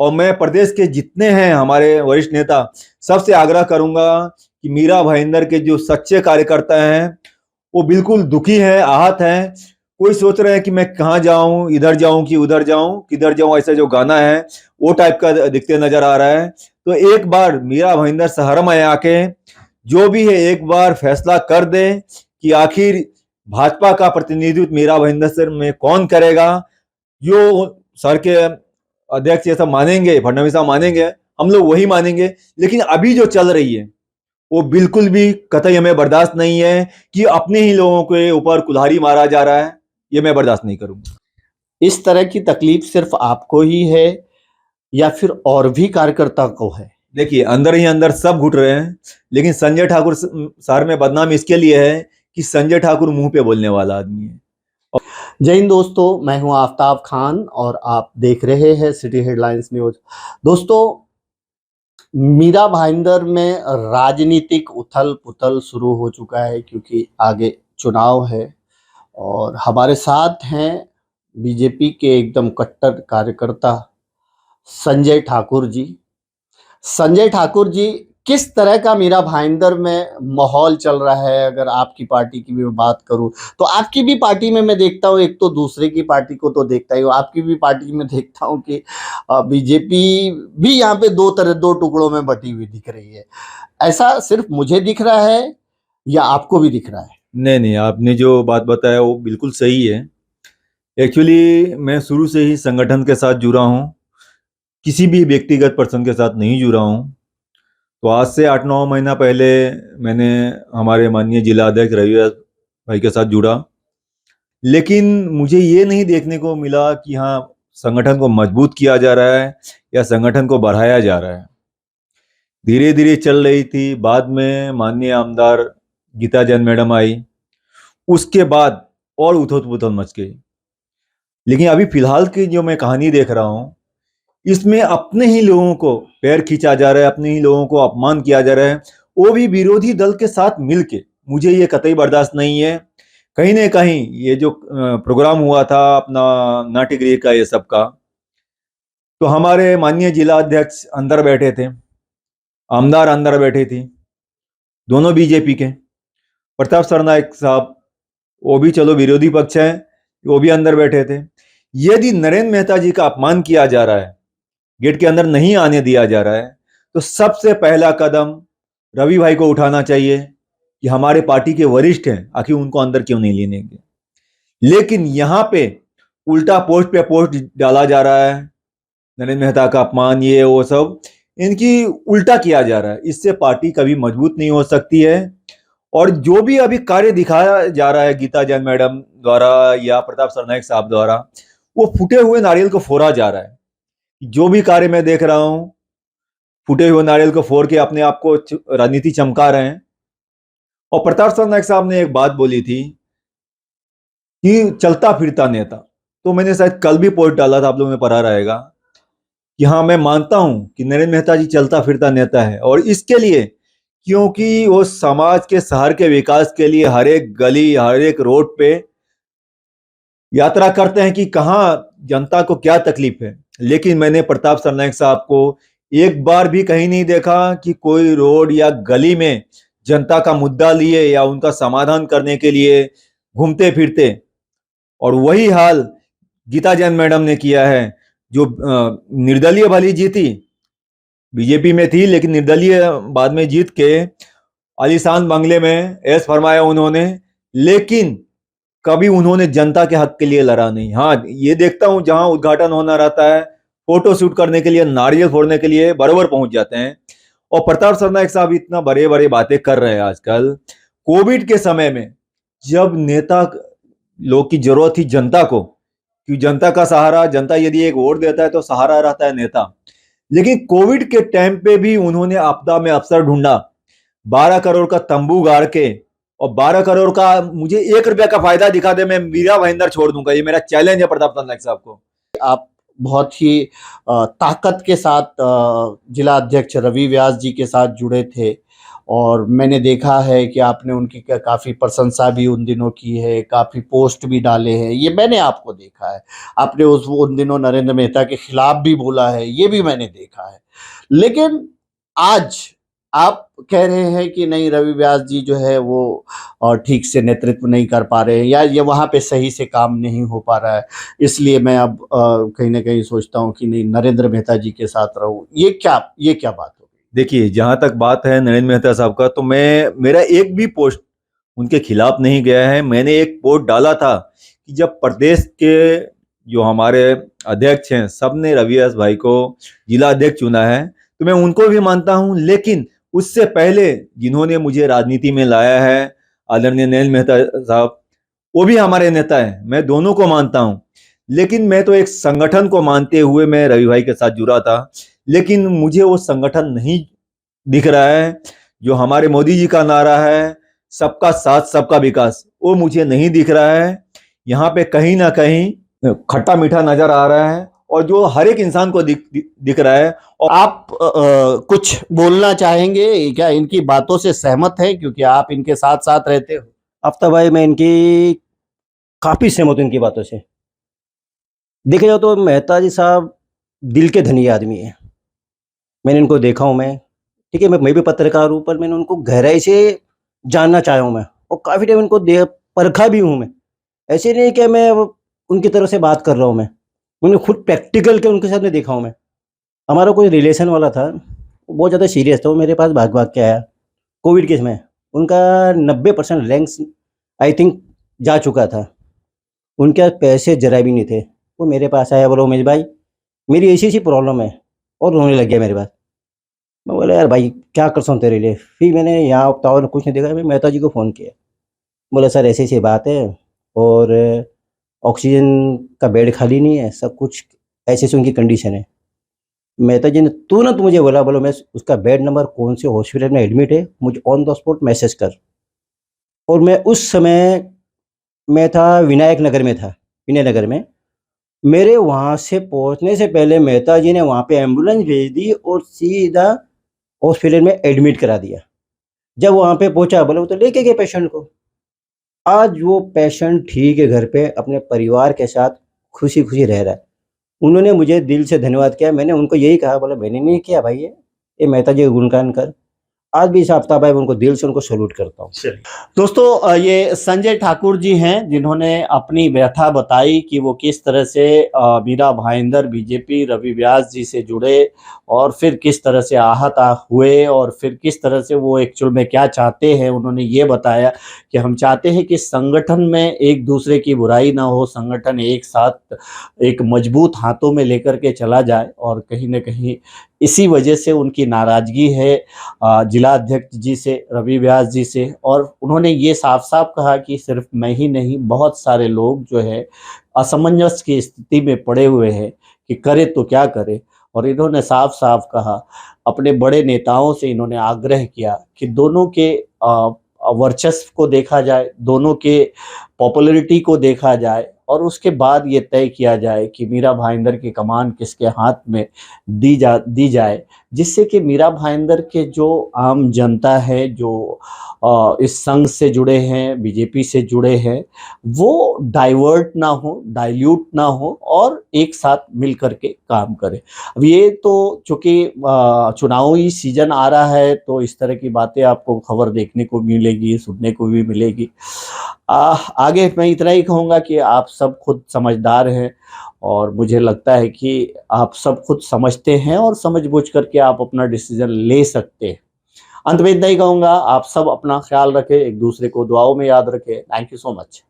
और मैं प्रदेश के जितने हैं हमारे वरिष्ठ नेता सबसे आग्रह करूंगा कि मीरा भाईंदर के जो सच्चे कार्यकर्ता हैं वो बिल्कुल दुखी हैं, आहत हैं। कोई सोच रहे हैं कि मैं कहाँ जाऊं, इधर जाऊं कि उधर जाऊं, किधर जाऊं, ऐसा जो गाना है वो टाइप का दिखते नजर आ रहा है। तो एक बार मीरा भाईंदर शहर में आके जो भी है एक बार फैसला कर दे कि आखिर भाजपा का प्रतिनिधित्व मीरा भाईंदर सर में कौन करेगा। जो सर के अध्यक्ष ये सब मानेंगे, फडणवीस साहब मानेंगे, हम लोग वही मानेंगे। लेकिन अभी जो चल रही है वो बिल्कुल भी कतई हमें बर्दाश्त नहीं है कि अपने ही लोगों के ऊपर कुल्हाड़ी मारा जा रहा है। ये मैं बर्दाश्त नहीं करूंगा। इस तरह की तकलीफ सिर्फ आपको ही है या फिर और भी कार्यकर्ता को है? देखिए, अंदर ही अंदर सब घुट रहे हैं, लेकिन संजय ठाकुर शहर में बदनाम इसके लिए है कि संजय ठाकुर मुंह पे बोलने वाला आदमी है। जय हिंद दोस्तों, मैं हूं आफ्ताब खान और आप देख रहे हैं सिटी हेडलाइंस न्यूज। दोस्तों, मीरा भाईंदर में राजनीतिक उथल पुथल शुरू हो चुका है क्योंकि आगे चुनाव है और हमारे साथ हैं बीजेपी के एकदम कट्टर कार्यकर्ता संजय ठाकुर जी। संजय ठाकुर जी, किस तरह का मीरा भाईंदर में माहौल चल रहा है? अगर आपकी पार्टी की भी बात करूं तो आपकी भी पार्टी में मैं देखता हूं, एक तो दूसरे की पार्टी को तो देखता ही हूं, आपकी भी पार्टी में देखता हूं कि बीजेपी भी यहाँ पे दो टुकड़ों में बटी हुई दिख रही है। ऐसा सिर्फ मुझे दिख रहा है या आपको भी दिख रहा है? नहीं, आपने जो बात बताया वो बिल्कुल सही है। एक्चुअली मैं शुरू से ही संगठन के साथ जुड़ा हूँ, किसी भी व्यक्तिगत पर्सन के साथ नहीं जुड़ा हूँ। तो आज से 8-9 महीना पहले मैंने हमारे माननीय जिला अध्यक्ष रविराज भाई के साथ जुड़ा, लेकिन मुझे ये नहीं देखने को मिला कि हाँ संगठन को मजबूत किया जा रहा है या संगठन को बढ़ाया जा रहा है। धीरे धीरे चल रही थी, बाद में माननीय आमदार गीता जैन मैडम आई, उसके बाद और उथल पुथल मच गई। लेकिन अभी फिलहाल की जो मैं कहानी देख रहा हूँ, इसमें अपने ही लोगों को पैर खींचा जा रहा है, अपने ही लोगों को अपमान किया जा रहा है, वो भी विरोधी दल के साथ मिलके। मुझे ये कतई बर्दाश्त नहीं है। कहीं ना कहीं ये जो प्रोग्राम हुआ था अपना नाट्यगृह का, ये सब का, तो हमारे माननीय जिला अध्यक्ष अंदर बैठे थे, आमदार अंदर बैठे थी, दोनों बीजेपी के। प्रताप सरनाईक साहब, वो भी चलो विरोधी पक्ष है, वो भी अंदर बैठे थे। यदि नरेंद्र मेहता जी का अपमान किया जा रहा है, गेट के अंदर नहीं आने दिया जा रहा है, तो सबसे पहला कदम रवि भाई को उठाना चाहिए कि हमारे पार्टी के वरिष्ठ हैं, आखिर उनको अंदर क्यों नहीं लेने। लेकिन यहां पे उल्टा पोस्ट पे पोस्ट डाला जा रहा है, नरेंद्र मेहता का अपमान, ये वो सब इनकी उल्टा किया जा रहा है। इससे पार्टी कभी मजबूत नहीं हो सकती है। और जो भी अभी कार्य दिखाया जा रहा है गीता जैन मैडम द्वारा या प्रताप सरनाईक साहब द्वारा, वो फूटे हुए नारियल को फोड़ा जा रहा है। जो भी कार्य मैं देख रहा हूं, फूटे हुए नारियल को फोड़ के अपने आप को राजनीति चमका रहे हैं। और प्रताप सरनाईक साहब ने एक बात बोली थी कि चलता फिरता नेता, तो मैंने शायद कल भी पोस्ट डाला था, आप लोगों ने पढ़ा रहेगा कि हाँ मैं मानता हूं कि नरेंद्र मेहता जी चलता फिरता नेता है। और इसके लिए क्योंकि वो समाज के, शहर के विकास के लिए हर एक गली, हर एक रोड पे यात्रा करते हैं कि कहाँ जनता को क्या तकलीफ है। लेकिन मैंने प्रताप सरनाईक साहब को एक बार भी कहीं नहीं देखा कि कोई रोड या गली में जनता का मुद्दा लिए या उनका समाधान करने के लिए घूमते फिरते। और वही हाल गीता जैन मैडम ने किया है, जो निर्दलीय भली जीती, बीजेपी में थी लेकिन निर्दलीय बाद में जीत के आलीशान बंगले में ऐश फरमाया उन्होंने, लेकिन कभी उन्होंने जनता के हक के लिए लड़ा नहीं। हाँ, ये देखता हूं जहां उद्घाटन होना रहता है, फोटो शूट करने के लिए, नारियल फोड़ने के लिए बराबर पहुंच जाते हैं। और प्रताप सरनाईक साहब इतना बड़े बड़े बातें कर रहे हैं आजकल। कोविड के समय में जब नेता लोग की जरूरत थी जनता को, क्योंकि जनता का सहारा, जनता यदि एक वोट देता है तो सहारा रहता है नेता। लेकिन कोविड के टाइम पे भी उन्होंने आपदा में अवसर ढूंढा, 12 करोड़ का तंबू गाड़ के, और 12 करोड़ का मुझे 1 रुपया का फायदा दिखा दे, मैं मीरा भाईंदर छोड़ दूंगा। ये मेरा चैलेंज है प्रताप सरनाईक साहब को। आप बहुत ही ताकत के साथ जिला अध्यक्ष रवि व्यास जी के साथ जुड़े थे और मैंने देखा है कि आपने उनकी काफ़ी प्रशंसा भी उन दिनों की है, काफ़ी पोस्ट भी डाले हैं, ये मैंने आपको देखा है। आपने उन दिनों नरेंद्र मेहता के खिलाफ भी बोला है, ये भी मैंने देखा है। लेकिन आज आप कह रहे हैं कि नहीं, रवि व्यास जी जो है वो ठीक से नेतृत्व नहीं कर पा रहे हैं, या ये वहाँ पे सही से काम नहीं हो पा रहा है, इसलिए मैं अब कहीं न कहीं सोचता हूँ कि नहीं, नरेंद्र मेहता जी के साथ रहूँ। ये क्या बात हो गई? देखिए, जहाँ तक बात है नरेंद्र मेहता साहब का, तो मेरा एक भी पोस्ट उनके खिलाफ नहीं गया है। मैंने एक पोस्ट डाला था कि जब प्रदेश के जो हमारे अध्यक्ष हैं, सबने रवि व्यास भाई को जिला अध्यक्ष चुना है, तो मैं उनको भी मानता हूँ। लेकिन उससे पहले जिन्होंने मुझे राजनीति में लाया है, आदरणीय नरेंद्र मेहता साहब, वो भी हमारे नेता हैं, मैं दोनों को मानता हूँ। लेकिन मैं तो एक संगठन को मानते हुए मैं रवि भाई के साथ जुड़ा था, लेकिन मुझे वो संगठन नहीं दिख रहा है। जो हमारे मोदी जी का नारा है, सबका साथ सबका विकास, वो मुझे नहीं दिख रहा है। यहाँ पे कहीं ना कहीं खट्टा मीठा नजर आ रहा है, और जो हर एक इंसान को दिख रहा है। और आप कुछ बोलना चाहेंगे क्या? इनकी बातों से सहमत हैं, क्योंकि आप इनके साथ साथ रहते हो? आफ्ताब भाई, मैं इनकी काफ़ी सहमत हूँ इनकी बातों से। देखा जाए तो मेहता जी साहब दिल के धनी आदमी हैं। मैंने इनको देखा हूँ मैं, ठीक है, मैं भी पत्रकार हूँ, पर मैंने उनको गहराई से जानना चाहा हूँ मैं, और काफ़ी टाइम इनको परखा भी हूँ मैं। ऐसे नहीं कि मैं उनकी तरफ से बात कर रहा हूँ, मैंने खुद प्रैक्टिकल के उनके साथ में देखा हूँ मैं। हमारा कोई रिलेशन वाला था, वो बहुत ज़्यादा सीरियस था, वो मेरे पास भाग भाग के आया कोविड के समय। उनका 90% रैंक्स आई थिंक जा चुका था, उनके पास पैसे जरा भी नहीं थे। वो मेरे पास आया, बोला उमेश भाई मेरी ऐसी प्रॉब्लम है, और रोने लग गया मेरे पास। मैं बोला यार भाई क्या कर सकूँ तेरे लिए। फिर मैंने यहाँ टावर कुछ नहीं देखा, मैं मेहता जी को फ़ोन किया। बोला सर ऐसी ऐसी बात है, और ऑक्सीजन का बेड खाली नहीं है, सब कुछ ऐसे ऐसे उनकी कंडीशन है। मेहता जी ने तुरंत मुझे बोला मैं उसका बेड नंबर कौन से हॉस्पिटल में एडमिट है, मुझे ऑन द स्पॉट मैसेज कर। और मैं उस समय मैं था विनायक नगर में था, विनय नगर में। मेरे वहाँ से पहुँचने से पहले मेहता जी ने वहाँ पे एम्बुलेंस भेज दी और सीधा हॉस्पिटल में एडमिट करा दिया। जब वहाँ पे पहुँचा, बोले वो तो लेके गए पेशेंट को। आज वो पेशेंट ठीक है, घर पे अपने परिवार के साथ खुशी खुशी रह रहा है। उन्होंने मुझे दिल से धन्यवाद किया। मैंने उनको यही कहा, बोला मैंने नहीं किया भाई, ये मेहता जी का गुणगान कर। आज भी इस आफ्ताब भाई उनको दिल से उनको सैल्यूट करता हूँ। दोस्तों, ये संजय ठाकुर जी हैं, जिन्होंने अपनी व्यथा बताई कि वो किस तरह से मीरा भाईंदर बीजेपी रवि व्यास जी से जुड़े, और फिर किस तरह से आहत हुए, और फिर किस तरह से वो एक्चुअल में क्या चाहते हैं। उन्होंने ये बताया कि हम चाहते हैं कि संगठन में एक दूसरे की बुराई ना हो, संगठन एक साथ एक मजबूत हाथों में लेकर के चला जाए, और कहीं ना कहीं इसी वजह से उनकी नाराजगी है जिला अध्यक्ष जी से, रवि व्यास जी से। और उन्होंने ये साफ साफ कहा कि सिर्फ मैं ही नहीं, बहुत सारे लोग जो है असमंजस की स्थिति में पड़े हुए हैं कि करे तो क्या करे। और इन्होंने साफ साफ कहा, अपने बड़े नेताओं से इन्होंने आग्रह किया कि दोनों के वर्चस्व को देखा जाए, दोनों के पॉपुलैरिटी को देखा जाए, और उसके बाद ये तय किया जाए कि मीरा भाईंदर की कमान किसके हाथ में दी जाए, जिससे कि मीरा भाईंदर के जो आम जनता है, जो इस संघ से जुड़े हैं, बीजेपी से जुड़े हैं, वो डाइवर्ट ना हो, डाइल्यूट ना हो, और एक साथ मिल करके काम करें। अब ये तो चूँकि चुनावी सीजन आ रहा है, तो इस तरह की बातें आपको खबर देखने को मिलेगी, सुनने को भी मिलेगी। आगे मैं इतना ही कहूँगा कि आप सब खुद समझदार हैं, और मुझे लगता है कि आप सब खुद समझते हैं, और समझ-बूझ करके आप अपना डिसीजन ले सकते हैं। अंत में इतना ही कहूँगा, आप सब अपना ख्याल रखें, एक दूसरे को दुआओं में याद रखें। Thank you so much.